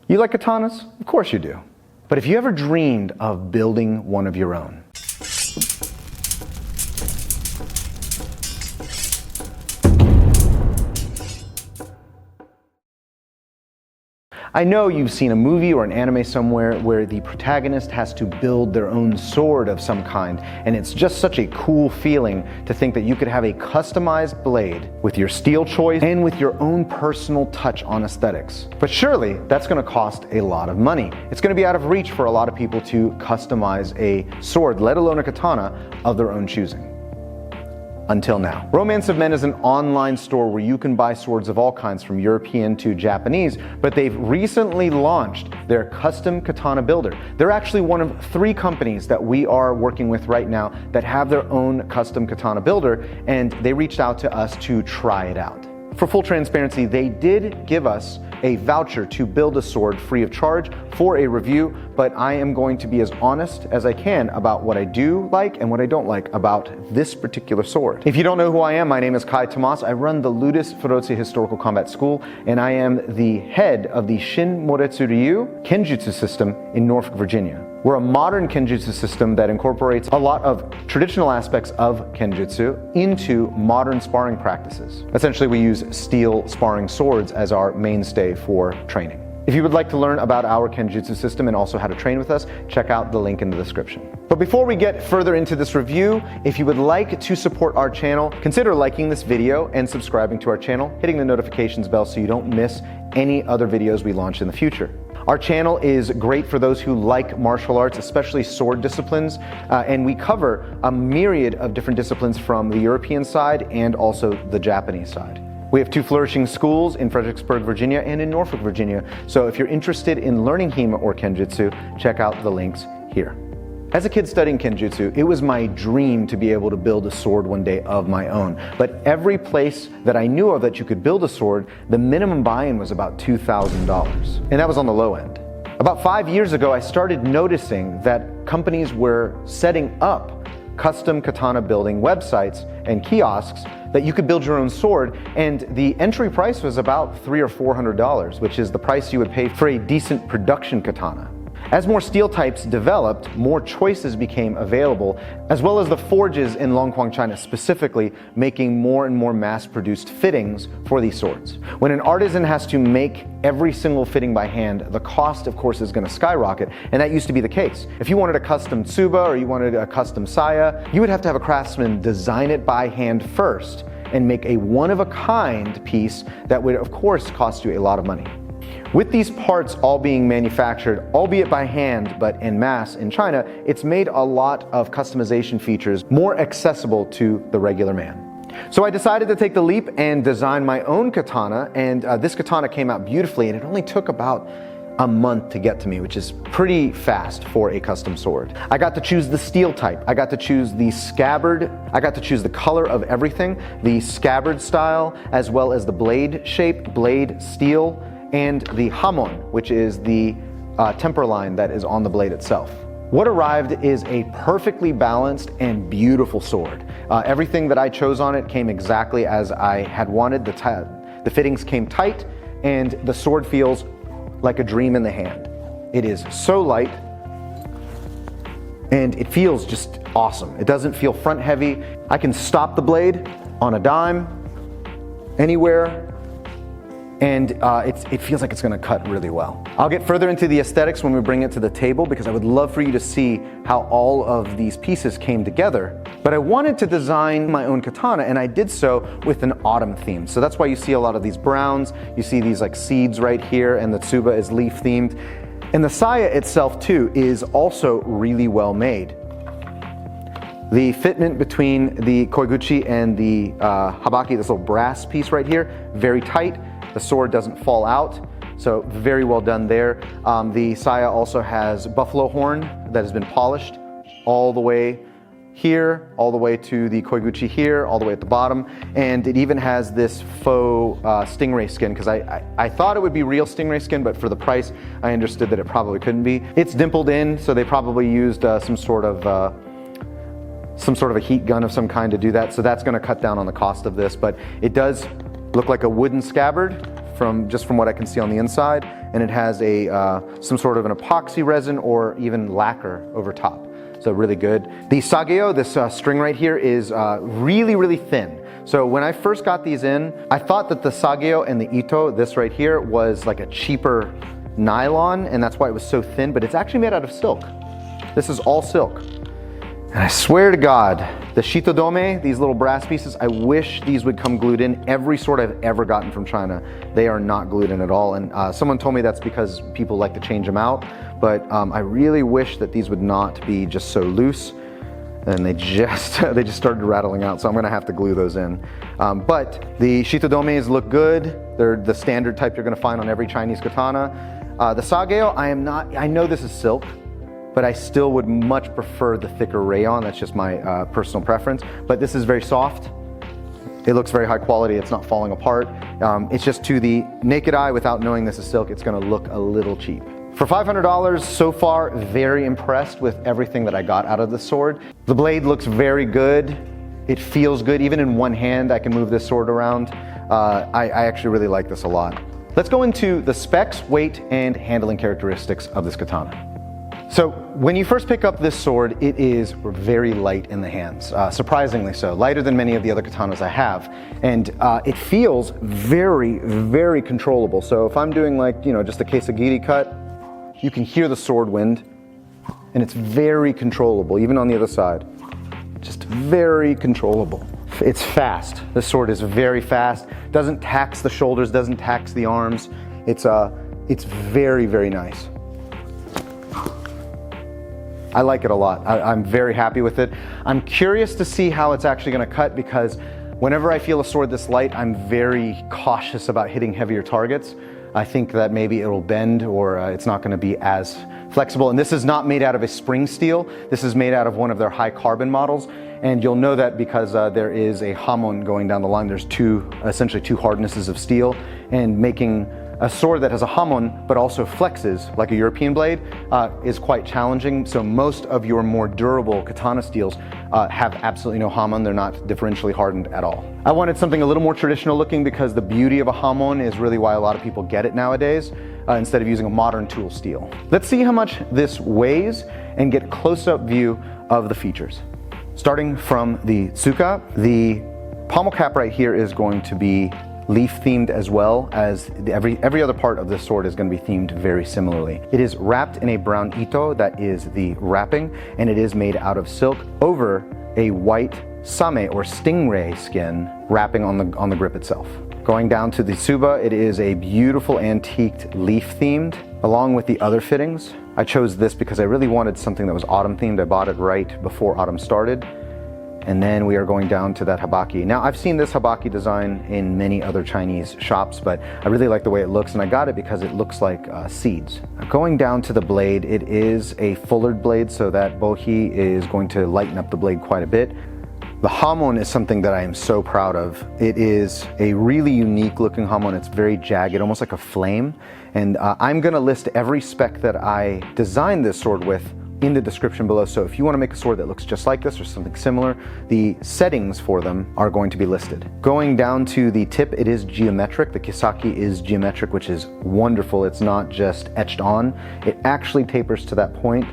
You like katanas? Of course you do. But have you ever dreamed of building one of your own? I know you've seen a movie or an anime somewhere where the protagonist has to build their own sword of some kind, and it's just such a cool feeling to think that you could have a customized blade with your steel choice and with your own personal touch on aesthetics. But surely that's going to cost a lot of money. It's going to be out of reach for a lot of people to customize a sword, let alone a katana, of their own choosing. Until now. Romance of Men is an online store where you can buy swords of all kinds, from European to Japanese, but they've recently launched their custom katana builder. They're actually one of 3 companies that we are working with right now that have their own custom katana builder, and they reached out to us to try it out. For full transparency, they did give us a voucher to build a sword free of charge for a review, but I am going to be as honest as I can about what I do like and what I don't like about this particular sword. If you don't know who I am, my name is Kai Tomas. I run the Ludus Feroce Historical Combat School, and I am the head of the Shin Moretsu Ryu Kenjutsu system in Norfolk, Virginia. We're a modern Kenjutsu system that incorporates a lot of traditional aspects of Kenjutsu into modern sparring practices. Essentially, we use steel sparring swords as our mainstay for training. If you would like to learn about our Kenjutsu system and also how to train with us, check out the link in the description. But before we get further into this review, if you would like to support our channel, consider liking this video and subscribing to our channel, hitting the notifications bell so you don't miss any other videos we launch in the future. Our channel is great for those who like martial arts, especially sword disciplines, and we cover a myriad of different disciplines from the European side and also the Japanese side. We have 2 flourishing schools in Fredericksburg, Virginia and in Norfolk, Virginia, so if you're interested in learning Hema or Kenjutsu, check out the links here. As a kid studying Kenjutsu, it was my dream to be able to build a sword one day of my own. But every place that I knew of that you could build a sword, the minimum buy-in was about $2,000. And that was on the low end. About 5 years ago, I started noticing that companies were setting up custom katana building websites and kiosks that you could build your own sword, and the entry price was about $300 or $400, which is the price you would pay for a decent production katana. As more steel types developed, more choices became available, as well as the forges in Longquang, China specifically, making more and more mass-produced fittings for these swords. When an artisan has to make every single fitting by hand, the cost, of course, is going to skyrocket, and that used to be the case. If you wanted a custom Tsuba or you wanted a custom saya, you would have to have a craftsman design it by hand first and make a one-of-a-kind piece that would, of course, cost you a lot of money. With these parts all being manufactured, albeit by hand, but en masse in China, it's made a lot of customization features more accessible to the regular man. So I decided to take the leap and design my own katana, and this katana came out beautifully, and it only took about a month to get to me, which is pretty fast for a custom sword. I got to choose the steel type, I got to choose the scabbard, I got to choose the color of everything, the scabbard style, as well as the blade shape, blade steel, and the Hamon, which is the temper line that is on the blade itself. What arrived is a perfectly balanced and beautiful sword. Everything that I chose on it came exactly as I had wanted. The fittings came tight, and the sword feels like a dream in the hand. It is so light, and it feels just awesome. It doesn't feel front heavy. I can stop the blade on a dime, anywhere, and it feels like it's going to cut really well. I'll get further into the aesthetics when we bring it to the table, because I would love for you to see how all of these pieces came together. But I wanted to design my own katana, and I did so with an autumn theme. So that's why you see a lot of these browns, you see these like seeds right here, and the Tsuba is leaf themed. And the saya itself too is also really well made. The fitment between the koiguchi and the habaki, this little brass piece right here, very tight. The sword doesn't fall out, so very well done there. The saya also has buffalo horn that has been polished all the way here, all the way to the koiguchi here, all the way at the bottom, and it even has this faux stingray skin, because I thought it would be real stingray skin, but for the price I understood that it probably couldn't be. It's dimpled in, so they probably used some sort of a heat gun of some kind to do that, so that's going to cut down on the cost of this, but it does look like a wooden scabbard, just from what I can see on the inside, and it has a some sort of an epoxy resin or even lacquer over top. So really good. The Sageo, this string right here, is really, really thin. So when I first got these in, I thought that the Sageo and the Ito, this right here, was like a cheaper nylon, and that's why it was so thin, but it's actually made out of silk. This is all silk. And I swear to God, the shitodome, these little brass pieces, I wish these would come glued in. Every sword I've ever gotten from China, they are not glued in at all. And someone told me that's because people like to change them out. But I really wish that these would not be just so loose. And they just started rattling out, so I'm gonna have to glue those in. But the shitodomes look good. They're the standard type you're gonna find on every Chinese katana. The Sageo, I know this is silk, but I still would much prefer the thicker rayon. That's just my personal preference. But this is very soft. It looks very high quality. It's not falling apart. It's just to the naked eye, without knowing this is silk, it's gonna look a little cheap. For $500 so far, very impressed with everything that I got out of the sword. The blade looks very good. It feels good. Even in one hand, I can move this sword around. I actually really like this a lot. Let's go into the specs, weight, and handling characteristics of this katana. So when you first pick up this sword, it is very light in the hands, surprisingly so, lighter than many of the other katanas I have. And it feels very, very controllable. So if I'm doing like, just a kesagiri cut, you can hear the sword wind, and it's very controllable, even on the other side. Just very controllable. It's fast. This sword is very fast. Doesn't tax the shoulders, doesn't tax the arms. It's very, very nice. I like it a lot. I'm very happy with it. I'm curious to see how it's actually gonna cut, because whenever I feel a sword this light, I'm very cautious about hitting heavier targets. I think that maybe it'll bend, or it's not gonna be as flexible. And this is not made out of a spring steel. This is made out of one of their high carbon models. And you'll know that because there is a Hamon going down the line. There's essentially two hardnesses of steel, and making a sword that has a Hamon but also flexes like a European blade is quite challenging. So most of your more durable katana steels have absolutely no Hamon. They're not differentially hardened at all. I wanted something a little more traditional looking, because the beauty of a Hamon is really why a lot of people get it nowadays, instead of using a modern tool steel. Let's see how much this weighs and get a close-up view of the features. Starting from the tsuka, the pommel cap right here is going to be leaf themed, as well as every other part of this sword is going to be themed very similarly. It is wrapped in a brown ito, that is the wrapping, and it is made out of silk over a white same or stingray skin wrapping on the grip itself. Going down to the Tsuba, it is a beautiful antiqued leaf themed, along with the other fittings. I chose this because I really wanted something that was autumn themed. I bought it right before autumn started. And then we are going down to that Habaki. Now, I've seen this Habaki design in many other Chinese shops, but I really like the way it looks, and I got it because it looks like seeds. Going down to the blade, it is a fullered blade, so that bohi is going to lighten up the blade quite a bit. The Hamon is something that I am so proud of. It is a really unique looking Hamon. It's very jagged, almost like a flame. And I'm gonna list every spec that I designed this sword with in the description below. So if you want to make a sword that looks just like this or something similar, the settings for them are going to be listed. Going down to the tip, it is geometric. The kisaki is geometric, which is wonderful. It's not just etched on. It actually tapers to that point.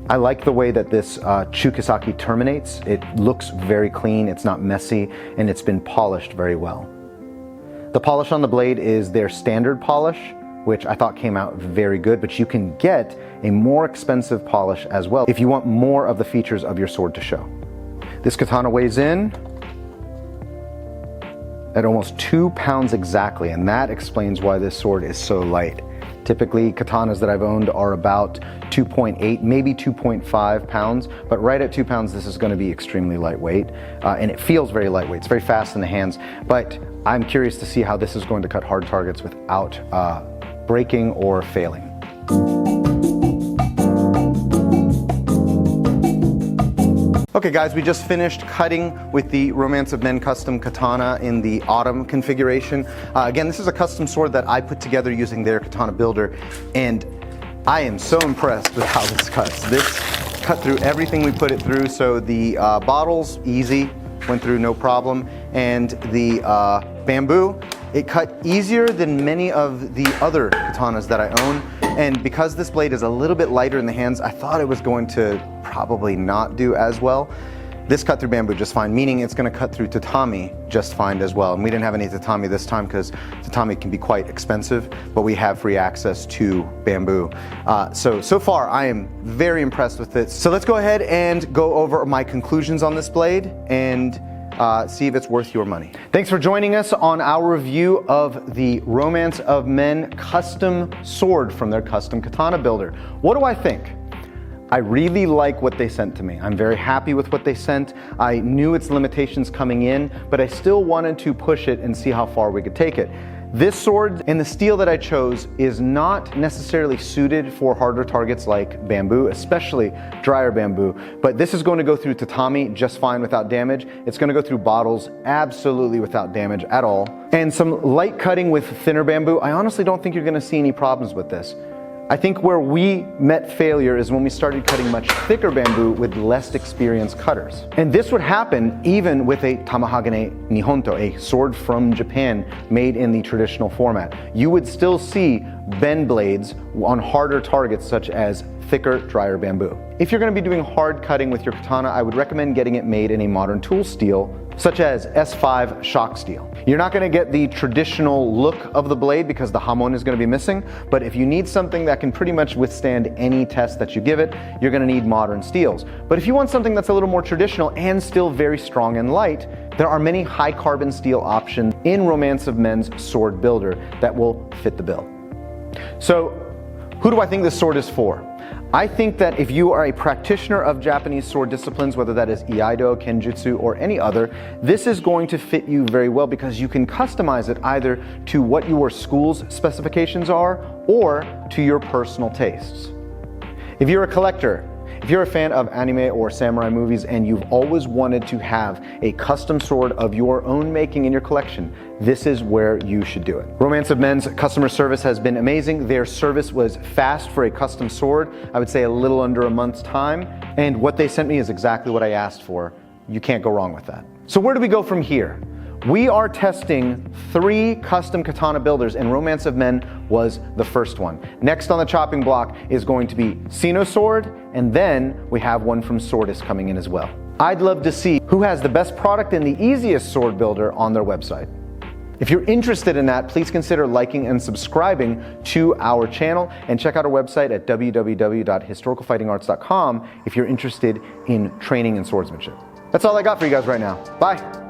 I like the way that this chu kisaki terminates. It looks very clean, it's not messy, and it's been polished very well. The polish on the blade is their standard polish, which I thought came out very good, but you can get a more expensive polish as well if you want more of the features of your sword to show. This katana weighs in at almost 2 pounds exactly, and that explains why this sword is so light. Typically, katanas that I've owned are about 2.8, maybe 2.5 pounds, but right at 2 pounds, this is going to be extremely lightweight, and it feels very lightweight. It's very fast in the hands, but I'm curious to see how this is going to cut hard targets without breaking or failing. Okay guys, we just finished cutting with the Romance of Men custom katana in the autumn configuration. Again, this is a custom sword that I put together using their katana builder, and I am so impressed with how this cuts. This cut through everything we put it through, so the bottles, easy, went through no problem, and the bamboo, It cut easier than many of the other katanas that I own, and because this blade is a little bit lighter in the hands, I thought it was going to probably not do as well. This cut through bamboo just fine, meaning it's going to cut through tatami just fine as well. And we didn't have any tatami this time because tatami can be quite expensive, but we have free access to bamboo. So far I am very impressed with it. So let's go ahead and go over my conclusions on this blade and see if it's worth your money. Thanks for joining us on our review of the Romance of Men custom sword from their custom katana builder. What do I think? I really like what they sent to me. I'm very happy with what they sent. I knew its limitations coming in, but I still wanted to push it and see how far we could take it. This sword and the steel that I chose is not necessarily suited for harder targets like bamboo, especially drier bamboo, but this is going to go through tatami just fine without damage. It's going to go through bottles absolutely without damage at all. And some light cutting with thinner bamboo, I honestly don't think you're going to see any problems with this. I think where we met failure is when we started cutting much thicker bamboo with less experienced cutters. And this would happen even with a tamahagane nihonto, a sword from Japan made in the traditional format. You would still see bend blades on harder targets such as thicker, drier bamboo. If you're going to be doing hard cutting with your katana, I would recommend getting it made in a modern tool steel such as S5 shock steel. You're not going to get the traditional look of the blade because the Hamon is going to be missing, but if you need something that can pretty much withstand any test that you give it, you're going to need modern steels. But if you want something that's a little more traditional and still very strong and light, there are many high carbon steel options in Romance of Men's sword builder that will fit the bill. So who do I think this sword is for? I think that if you are a practitioner of Japanese sword disciplines, whether that is Iaido, Kenjutsu, or any other, this is going to fit you very well because you can customize it either to what your school's specifications are or to your personal tastes. If you're a collector, if you're a fan of anime or samurai movies and you've always wanted to have a custom sword of your own making in your collection, this is where you should do it. Romance of Men's customer service has been amazing. Their service was fast for a custom sword. I would say a little under a month's time. And what they sent me is exactly what I asked for. You can't go wrong with that. So where do we go from here? We are testing 3 custom katana builders and Romance of Men was the first one. Next on the chopping block is going to be Sino Sword, and then we have one from Swordist coming in as well. I'd love to see who has the best product and the easiest sword builder on their website. If you're interested in that, please consider liking and subscribing to our channel and check out our website at www.historicalfightingarts.com if you're interested in training in swordsmanship. That's all I got for you guys right now. Bye.